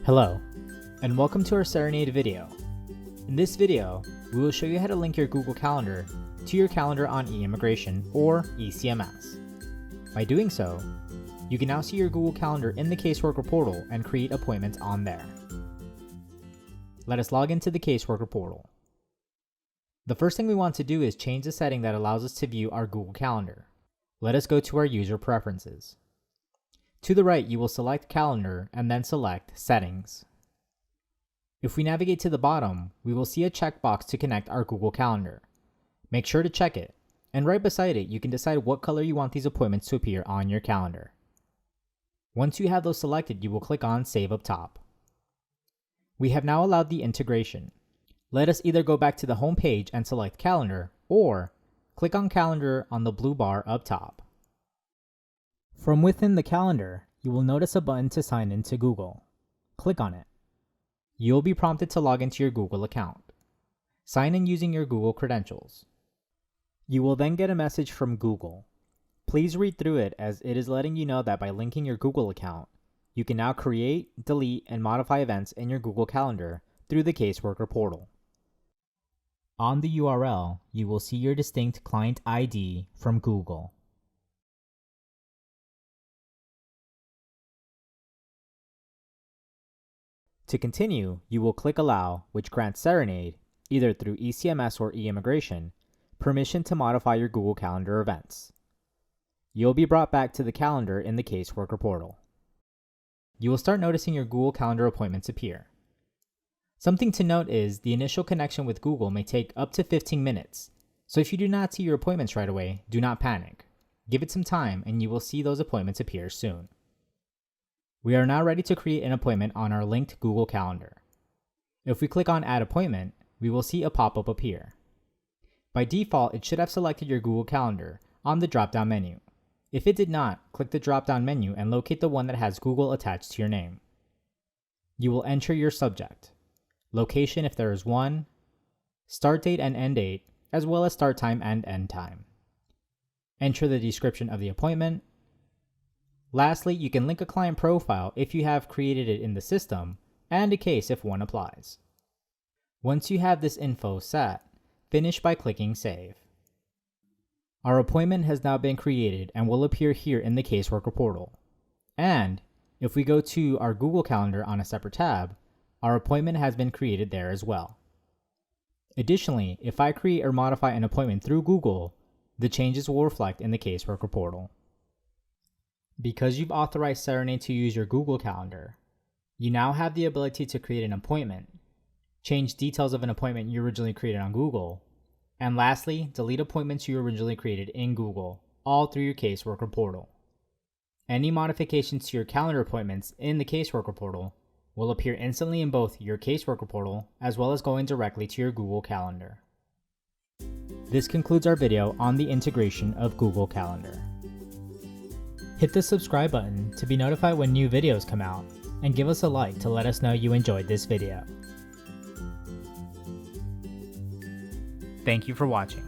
Hello, and welcome to our Cerenade video. In this video, we will show you how to link your Google Calendar to your calendar on eIMMIGRATION or eCMS. By doing so, you can now see your Google Calendar in the Caseworker portal and create appointments on there. Let us log into the Caseworker portal. The first thing we want to do is change the setting that allows us to view our Google Calendar. Let us go to our user preferences. To the right, you will select Calendar and then select Settings. If we navigate to the bottom, we will see a checkbox to connect our Google Calendar. Make sure to check it, and right beside it, you can decide what color you want these appointments to appear on your calendar. Once you have those selected, you will click on Save up top. We have now allowed the integration. Let us either go back to the home page and select Calendar, or click on Calendar on the blue bar up top. From within the calendar, you will notice a button to sign in to Google. Click on it. You will be prompted to log into your Google account. Sign in using your Google credentials. You will then get a message from Google. Please read through it, as it is letting you know that by linking your Google account, you can now create, delete, and modify events in your Google Calendar through the Caseworker portal. On the URL, you will see your distinct client ID from Google. To continue, you will click Allow, which grants Cerenade, either through eCMS or eIMMIGRATION, permission to modify your Google Calendar events. You'll be brought back to the calendar in the Caseworker portal. You will start noticing your Google Calendar appointments appear. Something to note is the initial connection with Google may take up to 15 minutes, so if you do not see your appointments right away, do not panic. Give it some time and you will see those appointments appear soon. We are now ready to create an appointment on our linked Google Calendar. If we click on Add Appointment, we will see a pop-up appear. By default, it should have selected your Google Calendar on the drop-down menu. If it did not, click the drop-down menu and locate the one that has Google attached to your name. You will enter your subject, location if there is one, start date and end date, as well as start time and end time. Enter the description of the appointment. Lastly, you can link a client profile if you have created it in the system, and a case if one applies. Once you have this info set, finish by clicking Save. Our appointment has now been created and will appear here in the Caseworker portal. And if we go to our Google Calendar on a separate tab, our appointment has been created there as well. Additionally, if I create or modify an appointment through Google, the changes will reflect in the Caseworker portal. Because you've authorized Cerenade to use your Google Calendar, you now have the ability to create an appointment, change details of an appointment you originally created on Google, and lastly, delete appointments you originally created in Google, all through your Caseworker portal. Any modifications to your calendar appointments in the Caseworker portal will appear instantly in both your Caseworker portal as well as going directly to your Google Calendar. This concludes our video on the integration of Google Calendar. Hit the subscribe button to be notified when new videos come out, and give us a like to let us know you enjoyed this video. Thank you for watching.